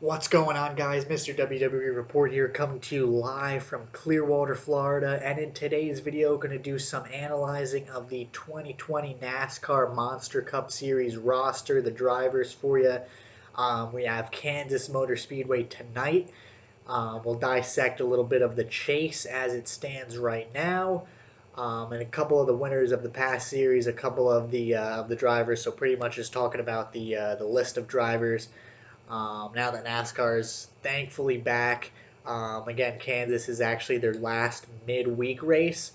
What's going on, guys? Mr. WWE Report here, coming to you live from Clearwater, Florida. And in today's video, going to do some analyzing of the 2020 NASCAR Monster Cup Series roster, the drivers for you. We have Kansas Motor Speedway tonight. We'll dissect a little bit of the chase as it stands right now, and a couple of the winners of the past series, a couple of the drivers. So pretty much just talking about the list of drivers. Now that NASCAR is thankfully back, again, Kansas is actually their last midweek race.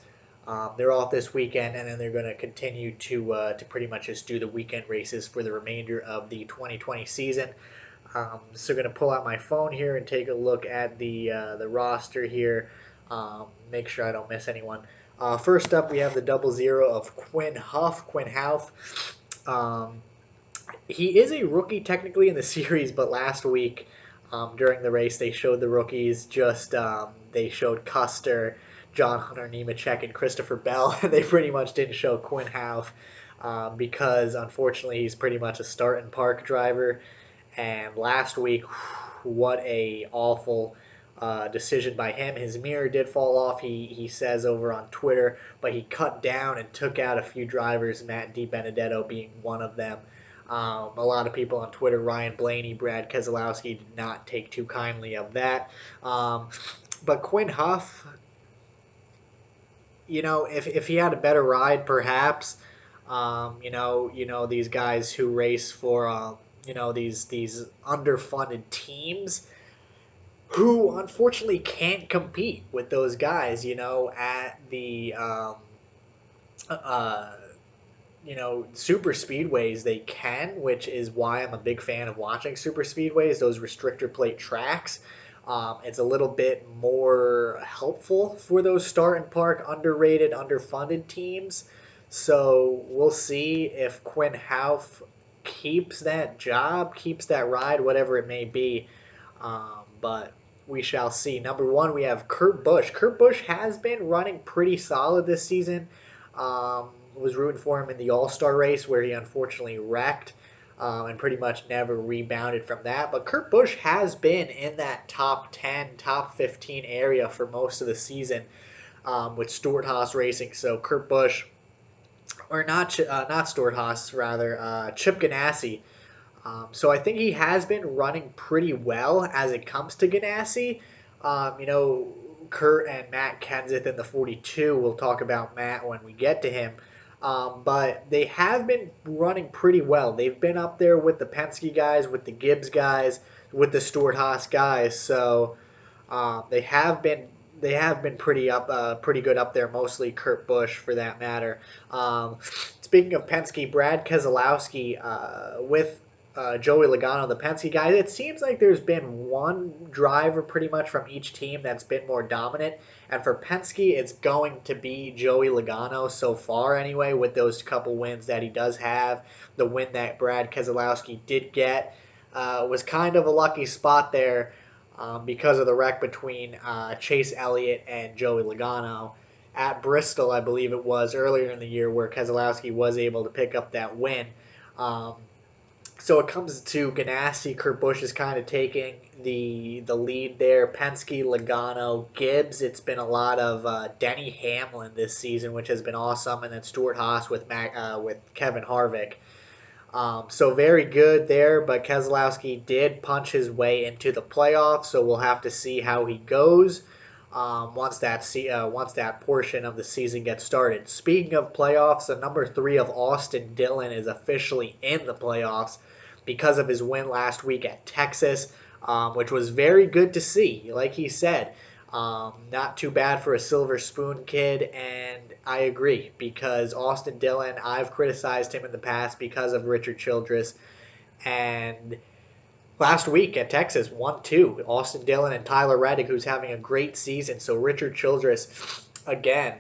They're off this weekend, and then they're going to continue to pretty much just do the weekend races for the remainder of the 2020 season. So going to pull out my phone here and take a look at the roster here. Make sure I don't miss anyone. First up, we have the 00 of Quinn Houff. Um, he is a rookie technically in the series, but last week during the race they showed the rookies. They showed Custer, John Hunter Nemechek, and Christopher Bell. They pretty much didn't show Quinn Houff because unfortunately he's pretty much a start and park driver. And last week, what a awful decision by him. His mirror did fall off, he says over on Twitter, but he cut down and took out a few drivers, Matt DiBenedetto being one of them. A lot of people on Twitter, Ryan Blaney, Brad Keselowski, did not take too kindly of that. But Quinn Houff, if he had a better ride, perhaps, these guys who race for, these underfunded teams who unfortunately can't compete with those guys, at the uh, super speedways they can, which is why I'm a big fan of watching super speedways, those restrictor plate tracks. It's a little bit more helpful for those start and park underrated, underfunded teams. So we'll see if Quinn Houff keeps that job, keeps that ride, whatever it may be. But we shall see. Number one, we have Kurt Busch. Kurt Busch has been running pretty solid this season. Was rooting for him in the All-Star race where he unfortunately wrecked, and pretty much never rebounded from that. But Kurt Busch has been in that top 10, top 15 area for most of the season with Stewart-Haas Racing. So Kurt Busch, or not Stewart-Haas, rather, Chip Ganassi. So I think he has been running pretty well as it comes to Ganassi. Kurt and Matt Kenseth in the 42. We'll talk about Matt when we get to him. But they have been running pretty well. They've been up there with the Penske guys, with the Gibbs guys, with the Stewart-Haas guys. So they have been pretty good up there. Mostly Kurt Busch, for that matter. Speaking of Penske, Brad Keselowski with Joey Logano, the Penske guys. It seems like there's been one driver pretty much from each team that's been more dominant. And for Penske, it's going to be Joey Logano so far, anyway, with those couple wins that he does have. The win that Brad Keselowski did get was kind of a lucky spot there because of the wreck between Chase Elliott and Joey Logano at Bristol, I believe it was, earlier in the year, where Keselowski was able to pick up that win. Um, so it comes to Ganassi. Kurt Busch is kind of taking the lead there. Penske, Logano, Gibbs. It's been a lot of Denny Hamlin this season, which has been awesome, and then Stewart-Haas with Kevin Harvick. So very good there, but Keselowski did punch his way into the playoffs, so we'll have to see how he goes once that portion of the season gets started. Speaking of playoffs, the number 3 of Austin Dillon is officially in the playoffs because of his win last week at Texas, which was very good to see. Like he said, not too bad for a Silver Spoon kid, and I agree because Austin Dillon, I've criticized him in the past because of Richard Childress, and last week at Texas, 1-2, Austin Dillon and Tyler Reddick, who's having a great season. So Richard Childress, again,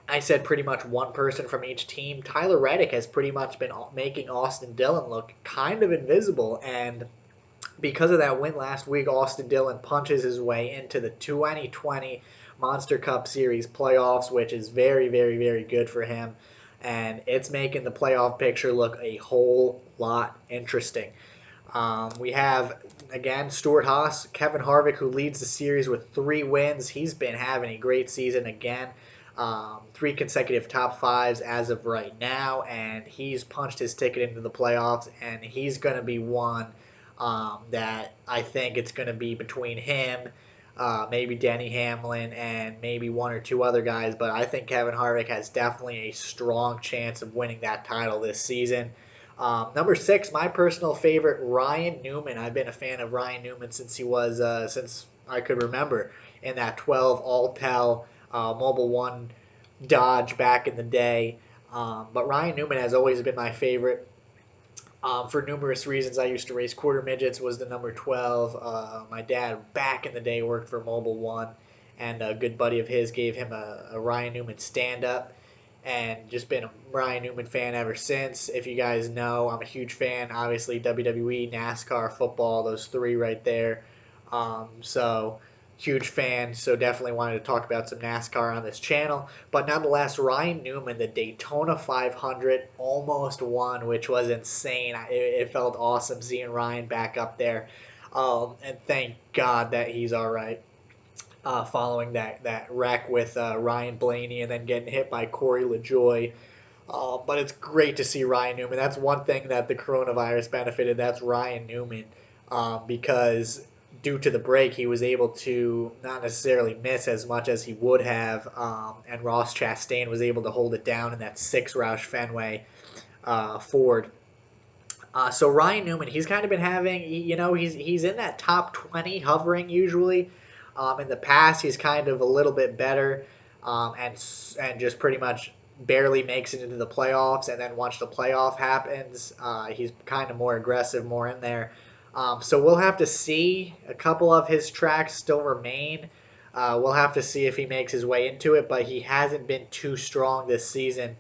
I said pretty much one person from each team. Tyler Reddick has pretty much been making Austin Dillon look kind of invisible, and because of that win last week, Austin Dillon punches his way into the 2020 Monster Cup Series playoffs, which is very, very, very good for him. And it's making the playoff picture look a whole lot interesting. We have, again, Stuart Haas, Kevin Harvick, who leads the series with 3 wins. He's been having a great season again. 3 consecutive top fives as of right now, and he's punched his ticket into the playoffs, and he's going to be one that I think it's going to be between him, maybe Denny Hamlin, and maybe one or two other guys, but I think Kevin Harvick has definitely a strong chance of winning that title this season. Number 6, my personal favorite, Ryan Newman. I've been a fan of Ryan Newman since I could remember, in that 12 Alltel Mobile One Dodge back in the day. But Ryan Newman has always been my favorite. For numerous reasons. I used to race quarter midgets, was the number 12. My dad back in the day worked for Mobile One, and a good buddy of his gave him a Ryan Newman stand up, and just been a Ryan Newman fan ever since. If you guys know, I'm a huge fan. Obviously, WWE, NASCAR, football, those three right there. So huge fan. So definitely wanted to talk about some NASCAR on this channel. But nonetheless, Ryan Newman, the Daytona 500, almost won, which was insane. It felt awesome seeing Ryan back up there. And thank God that he's all right. Following that wreck with Ryan Blaney and then getting hit by Corey LaJoy. But it's great to see Ryan Newman. That's one thing that the coronavirus benefited. That's Ryan Newman, because due to the break, he was able to not necessarily miss as much as he would have, and Ross Chastain was able to hold it down in that 6 Roush Fenway Ford. So Ryan Newman, he's kind of been having, he's in that top 20 hovering usually. In the past, he's kind of a little bit better, and just pretty much barely makes it into the playoffs. And then once the playoff happens, he's kind of more aggressive, more in there. So we'll have to see. A couple of his tracks still remain. We'll have to see if he makes his way into it, but he hasn't been too strong this season,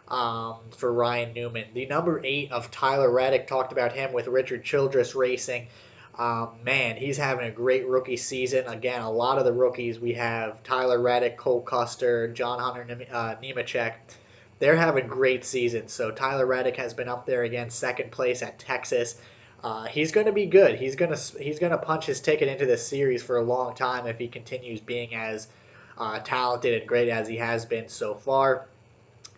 for Ryan Newman. The number 8 of Tyler Reddick, talked about him with Richard Childress Racing. Man, he's having a great rookie season. Again, a lot of the rookies we have, Tyler Reddick, Cole Custer, John Hunter Nemechek, they're having great seasons. So Tyler Reddick has been up there again, second place at Texas. He's going to be good. He's gonna punch his ticket into this series for a long time if he continues being as talented and great as he has been so far.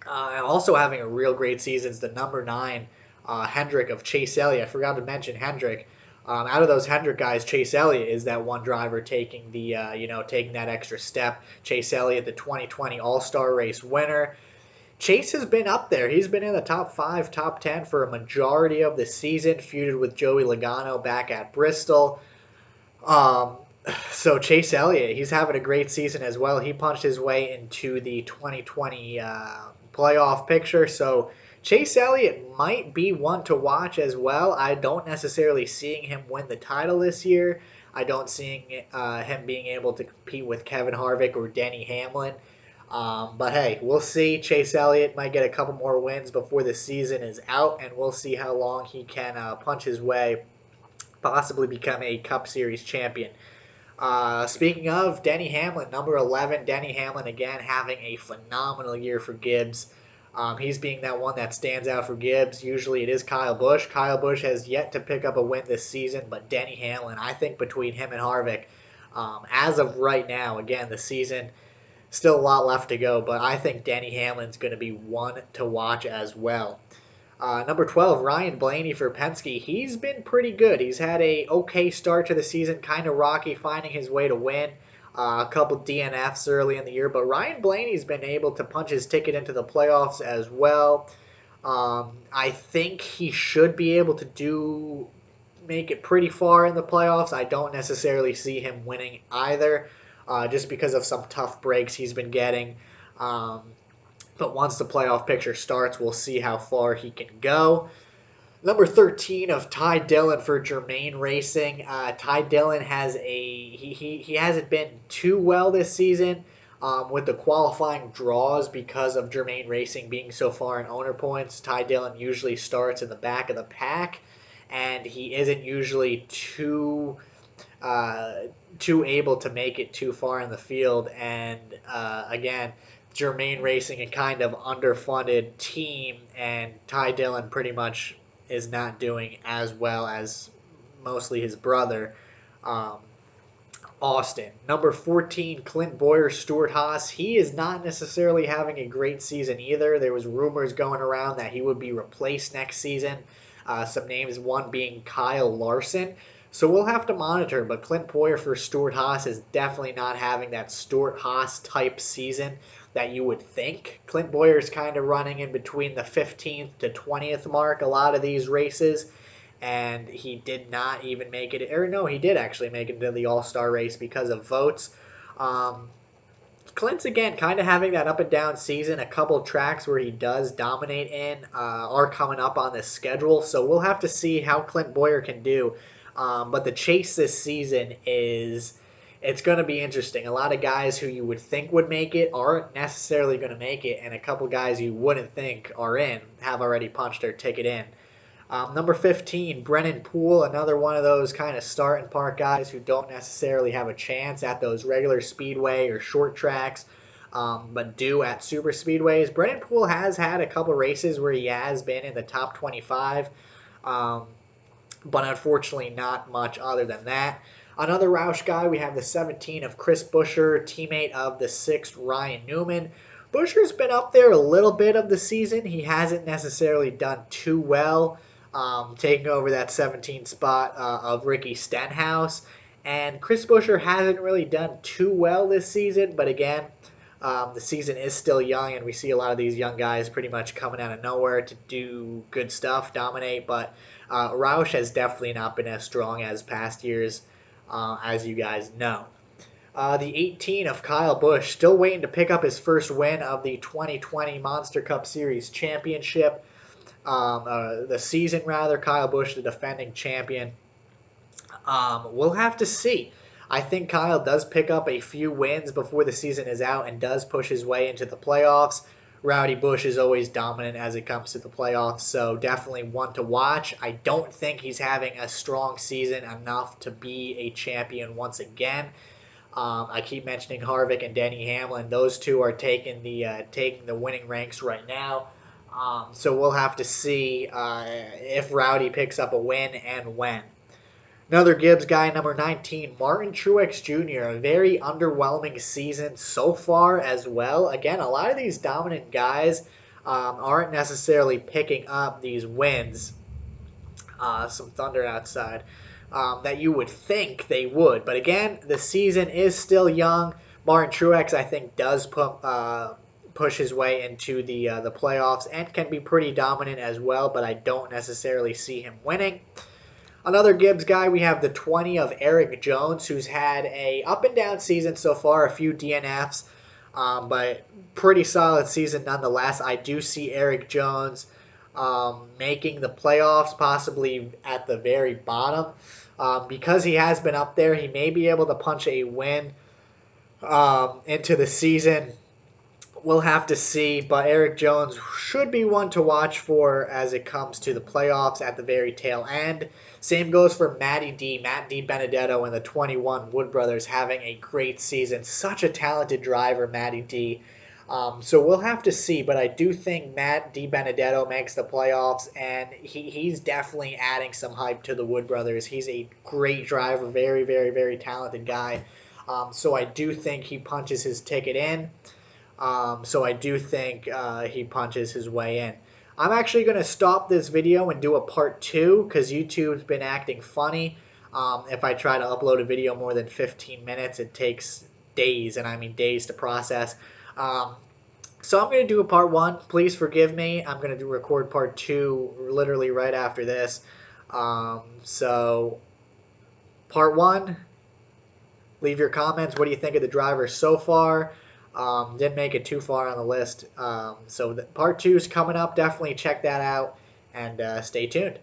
Also having a real great season is the number 9 Hendrick of Chase Elliott. I forgot to mention Hendrick. Out of those Hendrick guys, Chase Elliott is that one driver taking taking that extra step. Chase Elliott, the 2020 All-Star Race winner. Chase has been up there. He's been in the top 5, top 10 for a majority of the season, feuded with Joey Logano back at Bristol. Um, so Chase Elliott, he's having a great season as well. He punched his way into the 2020 playoff picture. So Chase Elliott might be one to watch as well. I don't necessarily seeing him win the title this year. I don't seeing him being able to compete with Kevin Harvick or Denny Hamlin. But hey, we'll see. Chase Elliott might get a couple more wins before the season is out, and we'll see how long he can punch his way, possibly become a Cup Series champion. Speaking of Denny Hamlin, number 11, Denny Hamlin again having a phenomenal year for Gibbs. He's being that one that stands out for Gibbs. Usually it is Kyle Busch. Kyle Busch has yet to pick up a win this season, but Denny Hamlin, I think between him and Harvick, as of right now, again, the season, still a lot left to go, but I think Denny Hamlin's going to be one to watch as well. Number 12, Ryan Blaney for Penske. He's been pretty good. He's had a okay start to the season, kind of rocky, finding his way to win. A couple DNFs early in the year, but Ryan Blaney's been able to punch his ticket into the playoffs as well. I think he should be able to make it pretty far in the playoffs. I don't necessarily see him winning either, just because of some tough breaks he's been getting. But once the playoff picture starts, we'll see how far he can go. Number 13 of Ty Dillon for Germain Racing. Ty Dillon he hasn't been too well this season with the qualifying draws because of Germain Racing being so far in owner points. Ty Dillon usually starts in the back of the pack, and he isn't usually too able to make it too far in the field. And again, Germain Racing, a kind of underfunded team, and Ty Dillon pretty much is not doing as well as mostly his brother, um, Austin. Number 14, Clint Boyer, Stuart Haas. He is not necessarily having a great season either. There was rumors going around that he would be replaced next season. Some names, one being Kyle Larson. So we'll have to monitor, but Clint Boyer for Stuart Haas is definitely not having that Stuart Haas type season that you would think. Clint Boyer is kind of running in between the 15th to 20th mark a lot of these races, and he did not even make it. Or no, he did actually make it into the All-Star race because of votes. Um, Clint's again kind of having that up and down season. A couple tracks where he does dominate in are coming up on this schedule, so we'll have to see how Clint Boyer can do. But the chase this season is it's going to be interesting. A lot of guys who you would think would make it aren't necessarily going to make it, and a couple guys you wouldn't think are in have already punched their ticket in. Number 15, Brennan Poole, another one of those kind of start and park guys who don't necessarily have a chance at those regular speedway or short tracks, but do at super speedways. Brennan Poole has had a couple races where he has been in the top 25, um, but unfortunately not much other than that. Another Roush guy, we have the 17 of Chris Buescher, teammate of the 6th, Ryan Newman. Buescher's been up there a little bit of the season. He hasn't necessarily done too well, taking over that 17 spot of Ricky Stenhouse. And Chris Buescher hasn't really done too well this season, but again, the season is still young, and we see a lot of these young guys pretty much coming out of nowhere to do good stuff, dominate. But Roush has definitely not been as strong as past years, as you guys know. The 18 of Kyle Busch, still waiting to pick up his first win of the 2020 Monster Cup Series Championship. The season, rather. Kyle Busch, the defending champion. We'll have to see. I think Kyle does pick up a few wins before the season is out and does push his way into the playoffs. Rowdy Busch is always dominant as it comes to the playoffs, so definitely one to watch. I don't think he's having a strong season enough to be a champion once again. I keep mentioning Harvick and Denny Hamlin; those two are taking the winning ranks right now. So we'll have to see if Rowdy picks up a win and when. Another Gibbs guy, number 19, Martin Truex Jr. A very underwhelming season so far as well. Again, a lot of these dominant guys aren't necessarily picking up these wins. Some thunder outside. That you would think they would. But again, the season is still young. Martin Truex, I think, does push his way into the playoffs and can be pretty dominant as well, but I don't necessarily see him winning. Another Gibbs guy, we have the 20 of Eric Jones, who's had a up and down season so far, a few DNFs, but pretty solid season nonetheless. I do see Eric Jones making the playoffs, possibly at the very bottom. Because he has been up there, he may be able to punch a win into the season. We'll have to see, but Eric Jones should be one to watch for as it comes to the playoffs at the very tail end. Same goes for Matt DiBenedetto and the 21 Wood Brothers having a great season. Such a talented driver, Matty D. So we'll have to see, but I do think Matt DiBenedetto makes the playoffs, and he's definitely adding some hype to the Wood Brothers. He's a great driver, very, very, very talented guy. So I do think he punches his ticket in. So I do think he punches his way in. I'm actually going to stop this video and do a part 2 because YouTube's been acting funny. If I try to upload a video more than 15 minutes, it takes days, and I mean days to process. So I'm going to do a part 1. Please forgive me. I'm going to record part 2 literally right after this. So part 1, leave your comments. What do you think of the drivers so far? Didn't make it too far on the list. So part 2 is coming up. Definitely check that out and stay tuned.